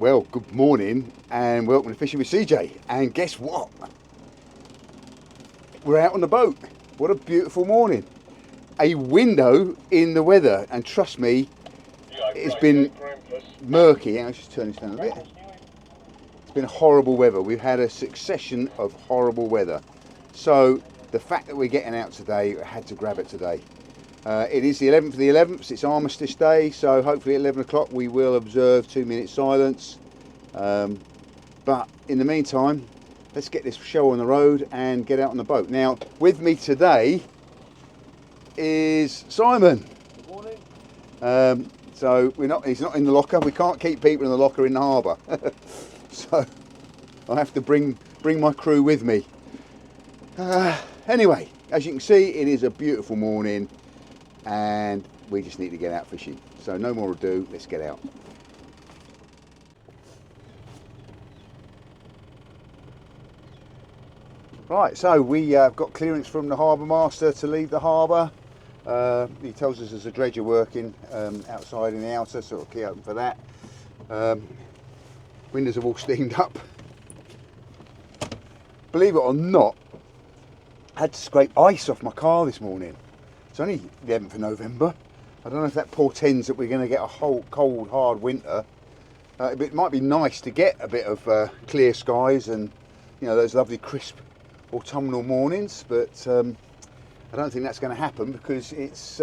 Well, good morning and welcome to Fishing with CJ. And guess what? We're out on the boat. What a beautiful morning. A window in the weather, and trust me, it's been murky. I'll just turn this down a bit. It's been horrible weather. We've had a succession of horrible weather. So the fact that we're getting out today, I had to grab it today. It is the 11th of the 11th, it's Armistice Day, so hopefully at 11 o'clock we will observe 2-minute silence. But in the meantime, let's get this show on the road and get out on the boat. Now, with me today is Simon. Good morning. So he's not in the locker. We can't keep people in the locker in the harbour. So I have to bring my crew with me. Anyway, as you can see, it is a beautiful morning and we just need to get out fishing. So no more ado, let's get out. Right, so we got clearance from the harbour master to leave the harbour. He tells us there's a dredger working outside in the outer, so we'll key open for that. Windows have all steamed up. Believe it or not, I had to scrape ice off my car this morning. It's only the 11th of November. I don't know if that portends that we're going to get a whole cold, hard winter. It might be nice to get a bit of clear skies and, you know, those lovely crisp autumnal mornings, but I don't think that's going to happen because it's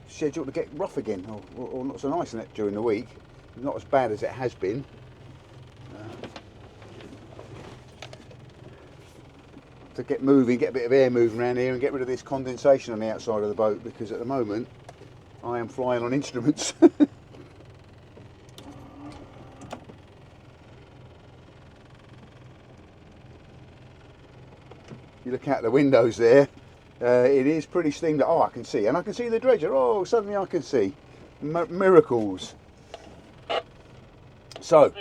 scheduled to get rough again, or not so nice in it during the week. Not as bad as it has been. To get moving, get a bit of air moving around here and get rid of this condensation on the outside of the boat, because at the moment I am flying on instruments. You look out the windows there, it is pretty steamed up. Oh, I can see, and I can see the dredger. Oh, suddenly I can see. Miracles. So,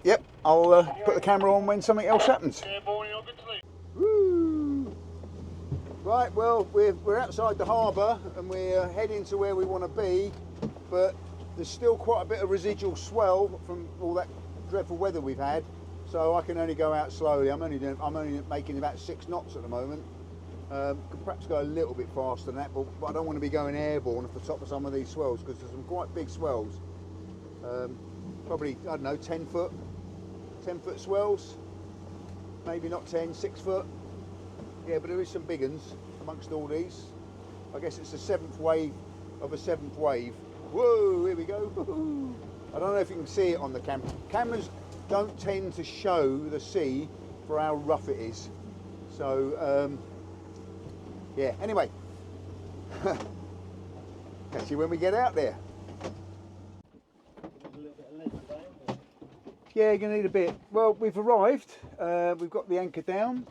yep, I'll put the camera on when something else happens. Woo. Right, well, we're outside the harbour and we're heading to where we want to be, but there's still quite a bit of residual swell from all that dreadful weather we've had, so I can only go out slowly. I'm only making about 6 knots at the moment. Could perhaps go a little bit faster than that, but I don't want to be going airborne off the top of some of these swells, because there's some quite big swells. Probably, I don't know, 10 foot swells, maybe not 10, 6 foot. Yeah, but there is some big uns amongst all these. I guess it's the 7th wave of a 7th wave. Whoa, here we go. Woo-hoo. I don't know if you can see it on the camera. Cameras don't tend to show the sea for how rough it is. So, yeah, anyway. Catch you when we get out there. Yeah, you're going to need a bit. Well, we've arrived. We've got the anchor down.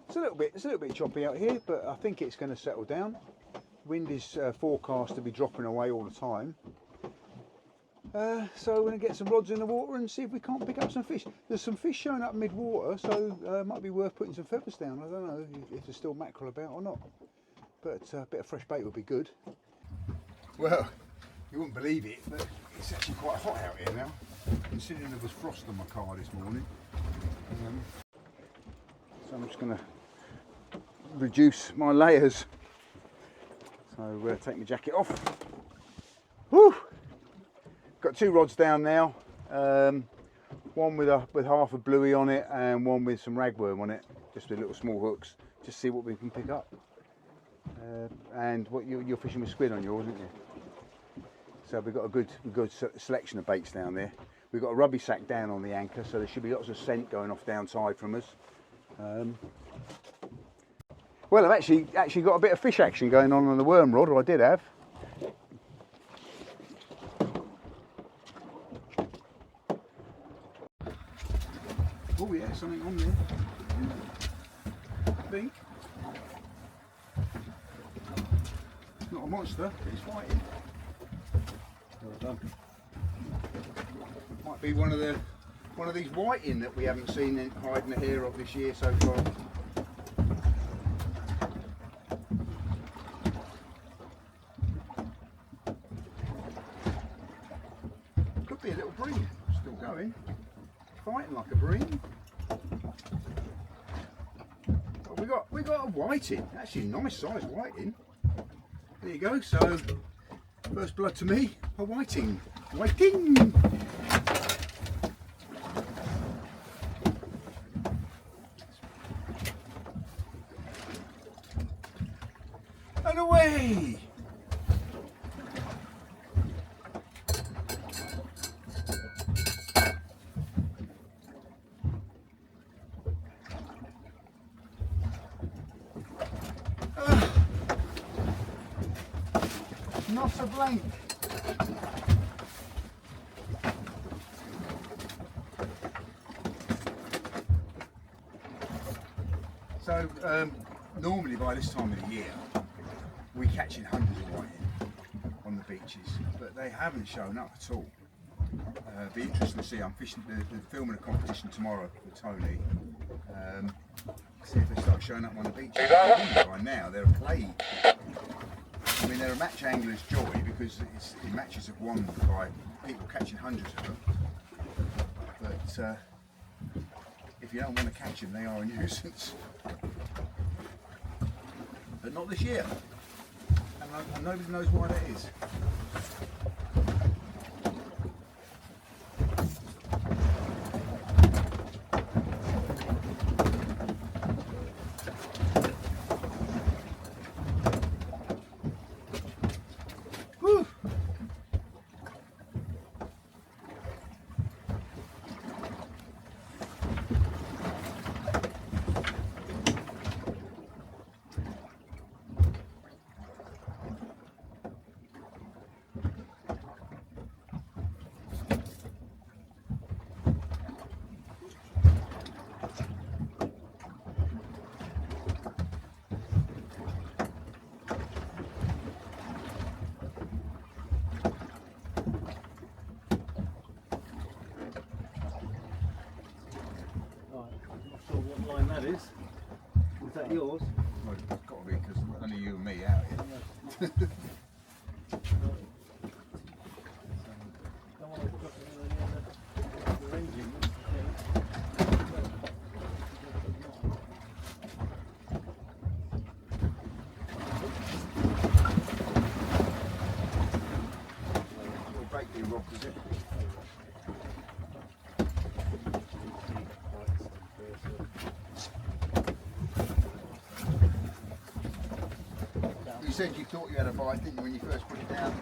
It's a little bit choppy out here, but I think it's going to settle down. Wind is forecast to be dropping away all the time. So we're going to get some rods in the water and see if we can't pick up some fish. There's some fish showing up mid-water, so it might be worth putting some feathers down. I don't know if there's still mackerel about or not, but a bit of fresh bait would be good. Well, you wouldn't believe it, but it's actually quite hot out here now, considering there was frost on my car this morning. So I'm just going to reduce my layers. So take my jacket off. Whew. Got 2 rods down now. One with half a bluey on it, and one with some ragworm on it. Just with little small hooks. Just see what we can pick up. And what you're fishing with squid on yours, aren't you? So we've got a good selection of baits down there. We've got a rubby sack down on the anchor, so there should be lots of scent going off downside from us. Well, I've actually got a bit of fish action going on the worm rod, or I did have. Oh yeah, something on there. I think. It's not a monster, it's fighting. Well done. Might be one of these whiting that we haven't seen hiding the hair of this year so far. bream. Still going. Fighting like a bream. Well, we got a whiting. Actually, nice size whiting. There you go. So first blood to me, a whiting. Whiting. And away. Not a blank. So normally by this time of the year we're catching hundreds of whiting on the beaches, but they haven't shown up at all. Be interesting to see. I'm fishing, they're filming a competition tomorrow for Tony. See if they start showing up on the beaches. By now they're a plague. I mean, they're a match angler's joy because the matches have won by people catching hundreds of them. But if you don't want to catch them, they are a nuisance. But not this year. And nobody knows why that is. That is that yours? Well, it's got to be because only you and me out here. Little breakthrough rock, is it? You said you thought you had a bite, didn't you, when you first put it down?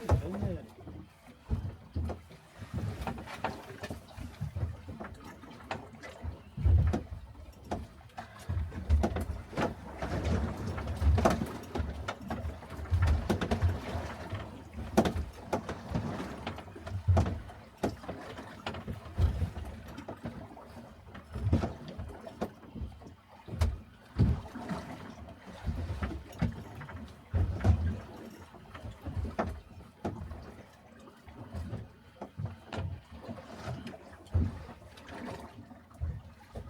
So.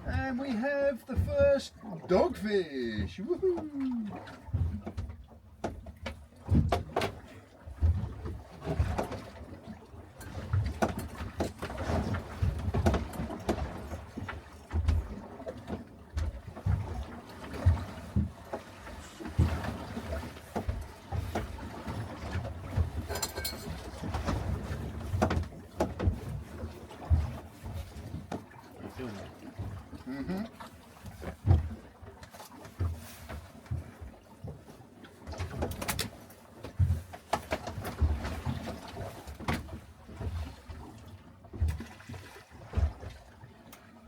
And we have the first dogfish. Woohoo! Mm-hmm.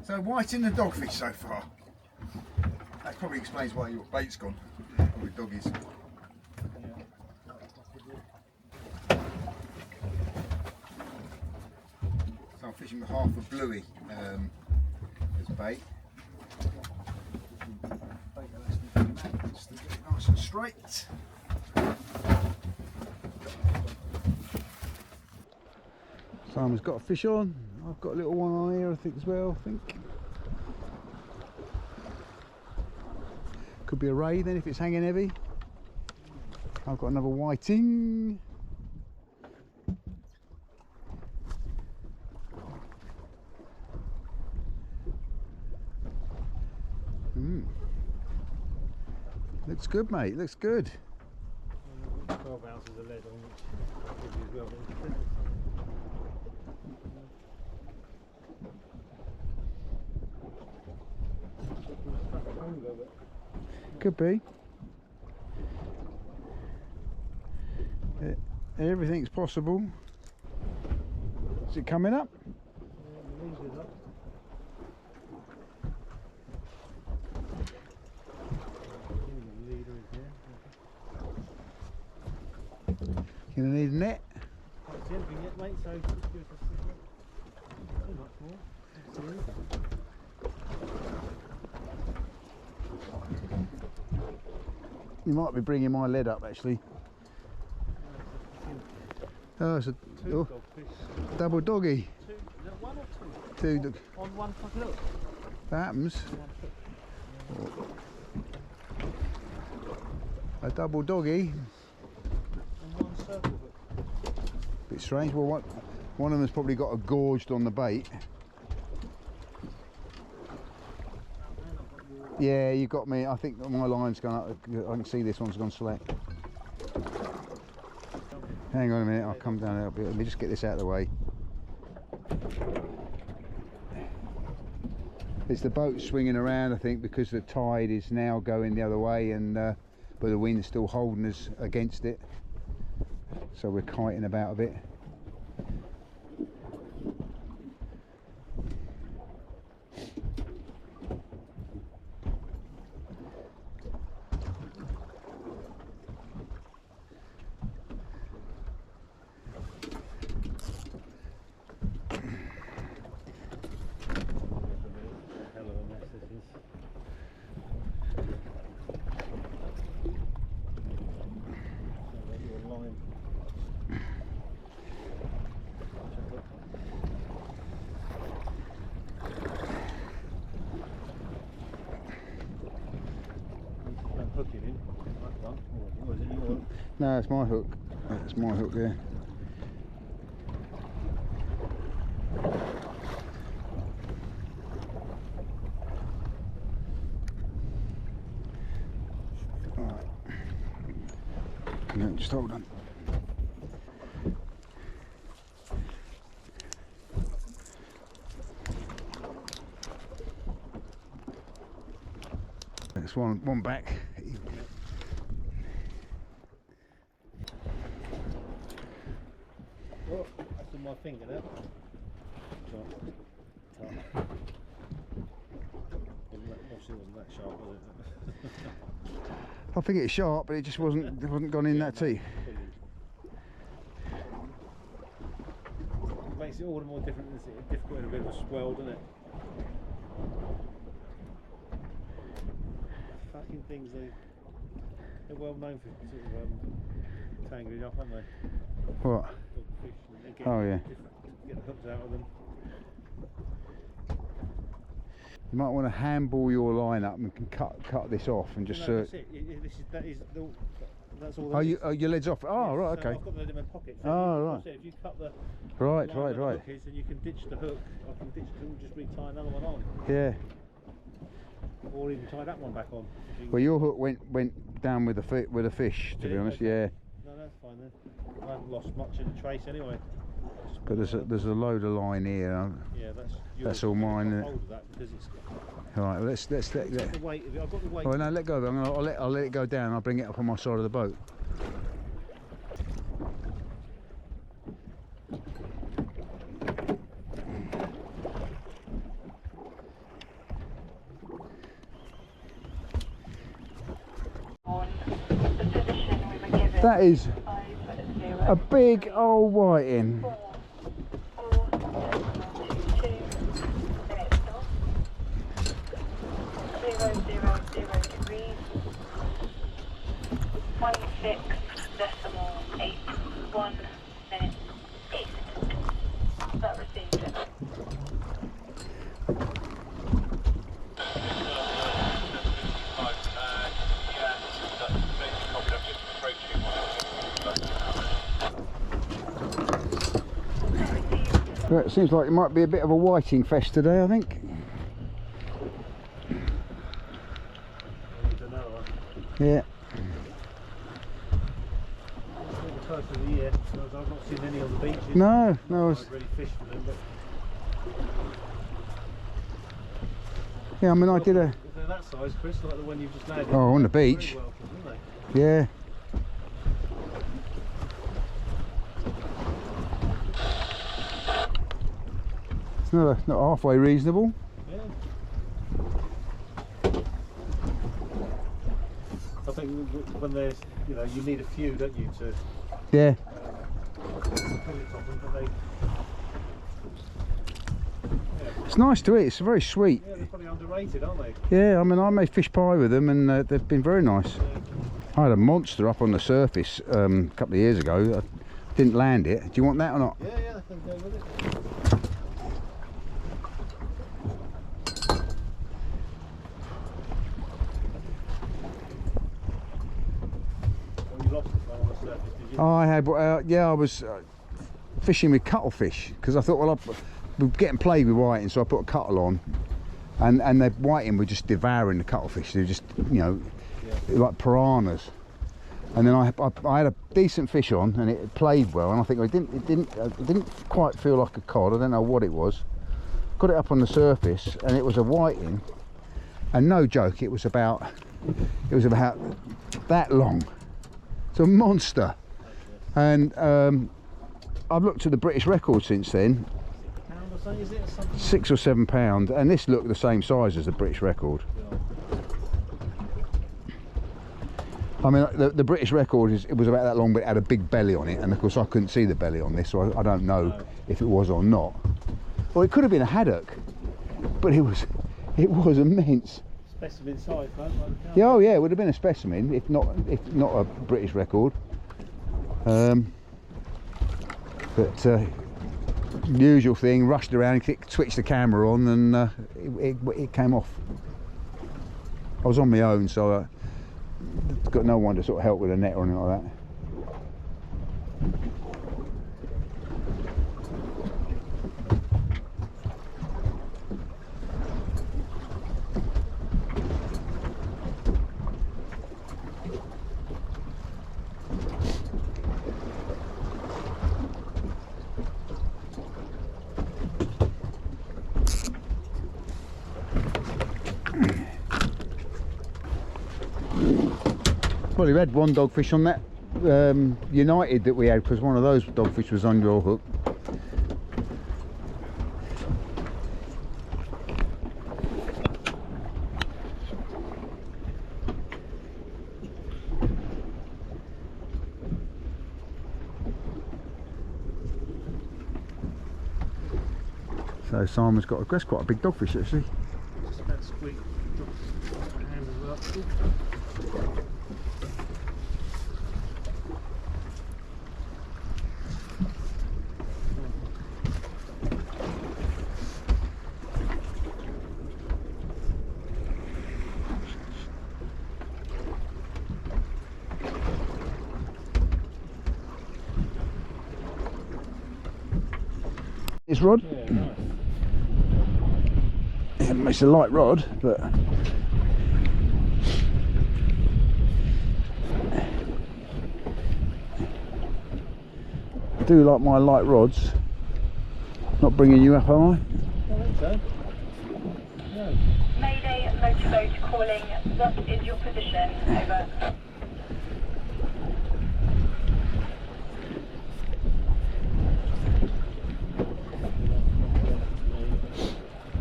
So white in the dogfish so far. That probably explains why your bait's gone. Probably doggies. So I'm fishing with half a bluey as bait. Just to get it nice and straight. Simon's got a fish on. I've got a little one on here, I think, as well. I think could be a ray then if it's hanging heavy. I've got another whiting. Looks good, mate. Looks good. 12 ounces of lead on which gives you as well. Could be. Everything's possible. Is it coming up? You're gonna need a net. Can't see anything yet, mate, so just give us a second. Too much more. Can't see anything. You might be bringing my lead up, actually. Oh, it's a Two dogfish. double doggy. Two, is that one or two? Two. On one fucking hook. That happens. One hook. A double doggy. And one circle hook. Bit strange. Well, one of them's probably got a gorged on the bait. Yeah, you got me. I think my line's gone up. I can see this one's gone slack. Hang on a minute, I'll come down a little bit. Let me just get this out of the way. It's the boat swinging around, I think, because the tide is now going the other way, and but the wind's still holding us against it. So we're kiting about a bit. No, it's my hook. That's my hook there. Alright. No, just hold on. There's one back. Oh, that's in my finger now. Obviously wasn't that sharp, was it? I think it's sharp, but it just wasn't gone in that teeth. It makes it all the more difficult in a bit of a swell, doesn't it? Fucking things, they're well known for sort of tangling up, aren't they? What? Dogfish, and Oh yeah. Get the hooks out of them. You might want to handball your line up and can cut this off and just. No, that's it. That's all. Oh, your lead's off. Oh, right, So okay. I've got the lead in my pocket. So Oh, right. If you cut the Right, line where the right. hook is, then you can ditch the hook. I can ditch it and just retie another one on, Yeah. or even tie that one back on. Well, your hook went down with the fish, to be honest. Okay. Yeah. No, that's fine then. I haven't lost much in the trace anyway. But there's a load of line here. Yeah, that's yours. That's all mine. I've got hold of that because it's All right, let's got the weight of it. I've got the weight. Oh no, let go of it. I'll let it go down. I'll bring it up on my side of the boat. That is a big old whiting. Well, it seems like it might be a bit of a whiting fest today, I think. Yeah. The first of the year, because I've not seen any on the beaches. No, I've really fished for them, but yeah, I mean, I did a. if they're that size, Chris, like the one you've just landed. Oh, on the they're beach. very welcome, aren't they? Yeah. It's not halfway reasonable. Yeah. I think when there's, you know, you need a few, don't you, to Yeah. put it on them, but they, It's nice to eat. It's very sweet. yeah, they're probably underrated, aren't they? Yeah, I mean, I made fish pie with them, and they've been very nice. I had a monster up on the surface a couple of years ago. I didn't land it. Do you want that or not? Yeah, I can go with it. Oh, you lost it on the surface, did you? Oh, I had. Yeah, I was fishing with cuttlefish because I thought, well, we're getting played with whiting, so I put a cuttle on, and the whiting were just devouring the cuttlefish. They were just, you know, like piranhas. And then I had a decent fish on, and it played well. And I think it didn't quite feel like a cod. I don't know what it was. Got it up on the surface, and it was a whiting. And no joke, it was about that long. It's a monster. And I've looked at the British record since then. Pound or something, is it? Or something? 6 or 7 pound, and this looked the same size as the British record. I mean, the British record it was about that long, but it had a big belly on it, and of course I couldn't see the belly on this, so I don't know if it was or not. Or it could have been a haddock, but it was immense. Specimen size, right? Like the Yeah, oh yeah, it would have been a specimen, if not a British record. But usual thing, rushed around, switched the camera on, and it came off. I was on my own, so got no one to sort of help with a net or anything like that. Well, we had one dogfish on that United that we had, because one of those dogfish was on your hook. So Simon's got that's quite a big dogfish actually. Just about squeak. Drop my hand as well. This rod? Yeah, nice. It's a light rod, but I do like my light rods. Not bringing you up, am I? I think so. No. Mayday motorboat calling. What is your position? Over.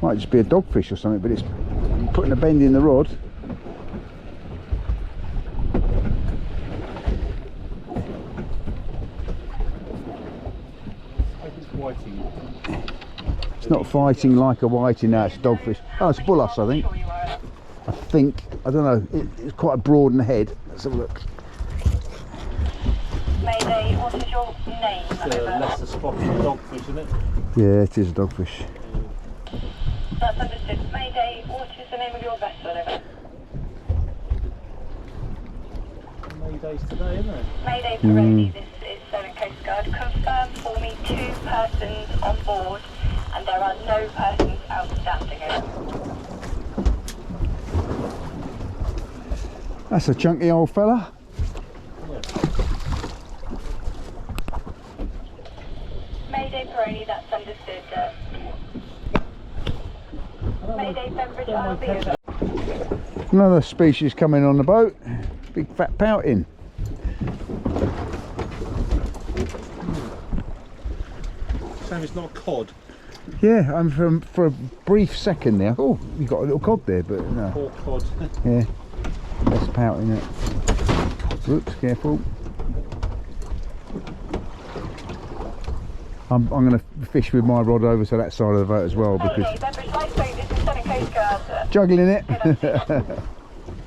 Might just be a dogfish or something, but it's putting a bend in the rod. I think it's whiting. It's not fighting like a whiting now, it's a dogfish. Oh, it's a bullass, I think. Sure you are. I think. I don't know. It's quite a broad in the head. Let's have a look. Mayday, what is your name? It's a Over. lesser spotted dogfish, isn't it? Yeah, it is a dogfish. That's understood. Mayday, what is the name of your vessel? Over. Mayday's today, isn't it? Mayday Pirelli, this is Surrey Coast Guard. Confirm for me 2 persons on board and there are no persons outstanding. Over. That's a chunky old fella. Mayday Peroni, that's understood. Mayday Bembridge, I'll be over. Another species coming on the boat. Big fat pouting. Sam, it's not a cod. Yeah, I'm for a brief second there. Oh, you got a little cod there, but no. Poor cod. Yeah, that's pouting it. Oops, careful. I'm going to fish with my rod over to that side of the boat as well because Mayday Bembridge Lifeboat, this is Southern Coast Guard. juggling it.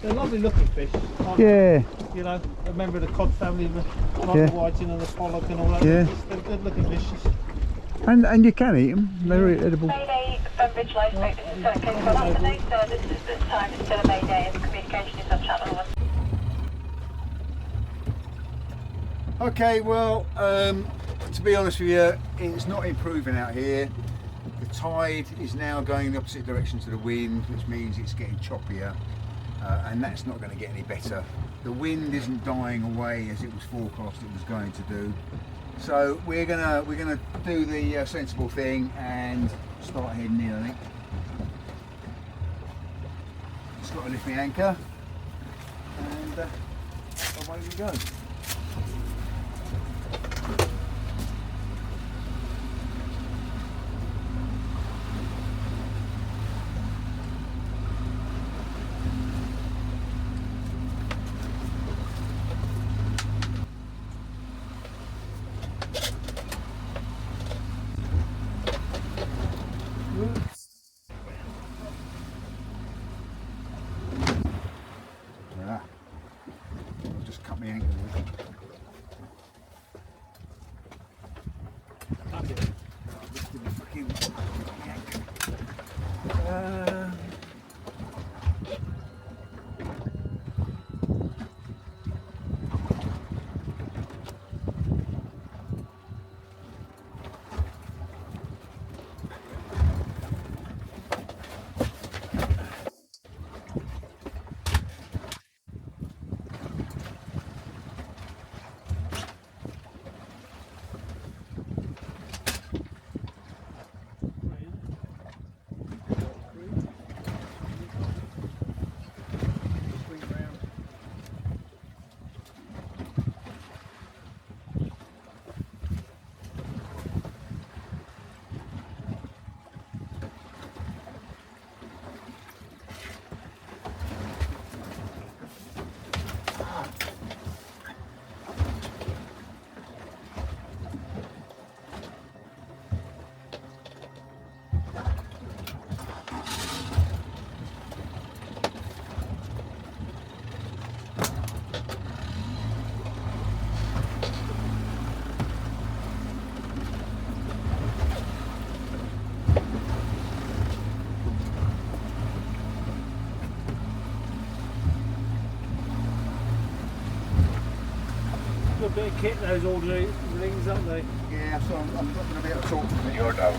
They're lovely looking fish. Aren't Yeah, they? You know, a member of the cod family, like Yeah. the whiting and the pollock and all that. Yeah. They're good looking fishes. and you can eat them. They're edible. Mayday Bembridge Lifeboat, this is Southern Coast Guard. After no service at this time, it's still a Mayday and communication is on channel 1. Okay, well, to be honest with you, it's not improving out here. The tide is now going in the opposite direction to the wind, which means it's getting choppier, and that's not going to get any better. The wind isn't dying away as it was forecast it was going to do. So we're gonna do the sensible thing and start heading in. I think. Just got to lift my anchor, and away we go. Ah, I'll just cut my ankle. A bit of kit, those ordinary rings, aren't they? Yeah, so I'm not going to be able to talk to you. Your dog.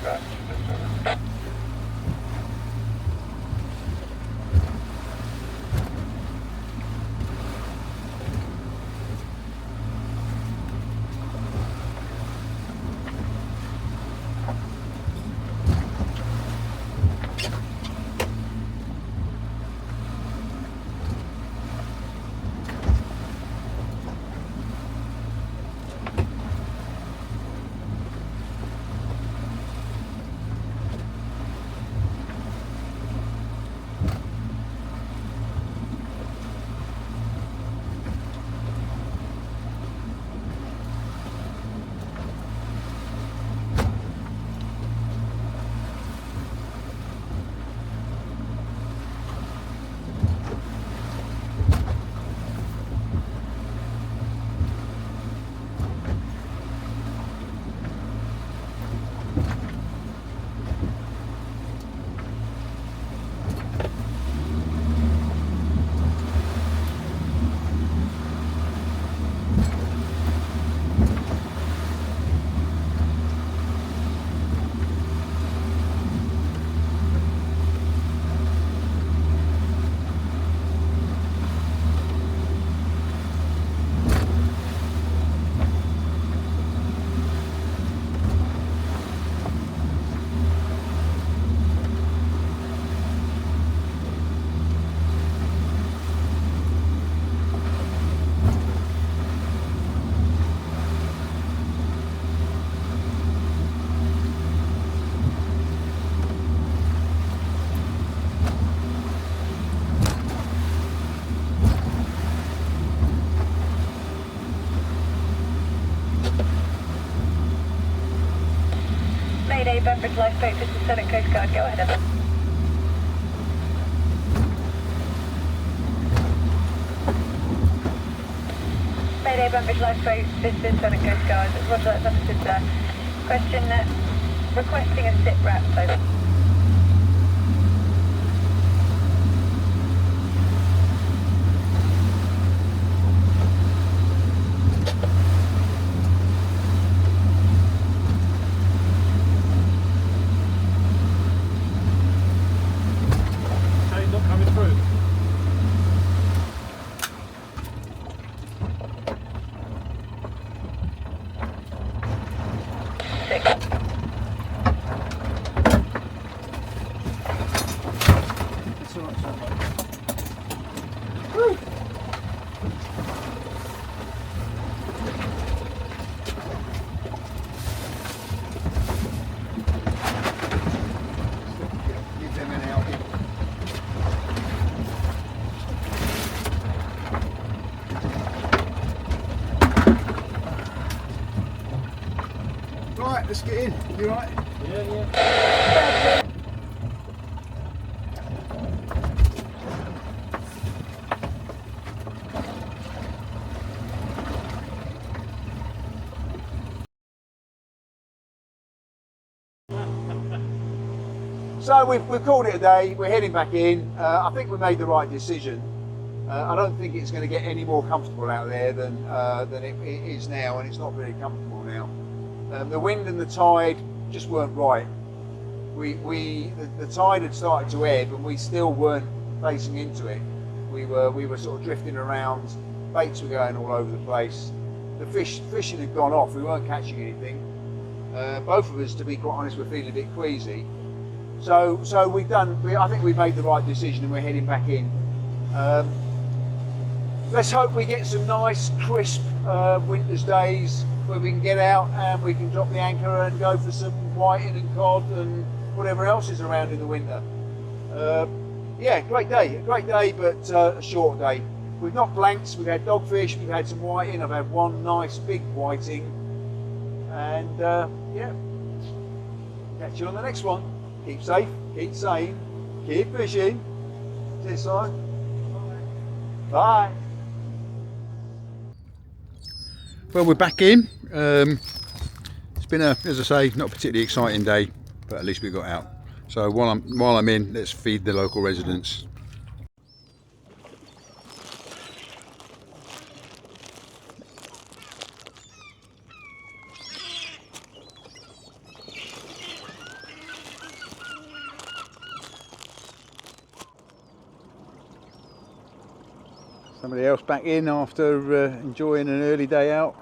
Banbridge Lifeboat, this is Southern Coast Guard, go ahead, Emma. Mayday Banbridge Lifeboat, this is Southern Coast Guard, Roger, that's understood, sir. Question, requesting a sit rep, over. Train not coming through. It's all right, it's all right. Give them an outing. Right, let's get in. You right? Yeah. So we've called it a day. We're heading back in. I think we made the right decision. I don't think it's going to get any more comfortable out there than it is now, and it's not very comfortable now. The wind and the tide just weren't right. The tide had started to ebb, and we still weren't facing into it. We were sort of drifting around. Baits were going all over the place. The fishing had gone off. We weren't catching anything. Both of us, to be quite honest, were feeling a bit queasy. So I think we've made the right decision, and we're heading back in. Let's hope we get some nice, crisp winter's days where we can get out and we can drop the anchor and go for some whiting and cod and whatever else is around in the winter. Yeah, great day, but a short day. We've not blanked, we've had dogfish, we've had some whiting, I've had one nice big whiting, and yeah, catch you on the next one. Keep safe, keep sane, keep fishing. See you, Simon. Bye. Well, we're back in. It's been as I say, not a particularly exciting day, but at least we got out. So while I'm in, let's feed the local residents. Somebody else back in after enjoying an early day out.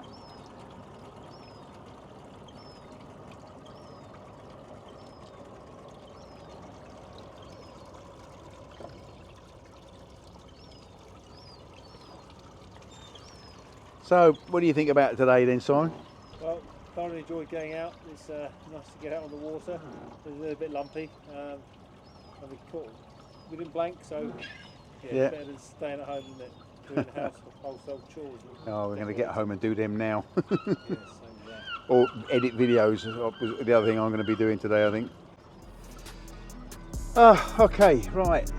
So, what do you think about today then, Simon? Well, thoroughly enjoyed going out. It's nice to get out on the water. It's a little bit lumpy. And we didn't blank, so yeah, it's better than staying at home, isn't it? Doing the household chores. Oh, we're going to get home and do them now. Yes, same as that. Or edit videos, was the other thing I'm going to be doing today, I think. Okay, right.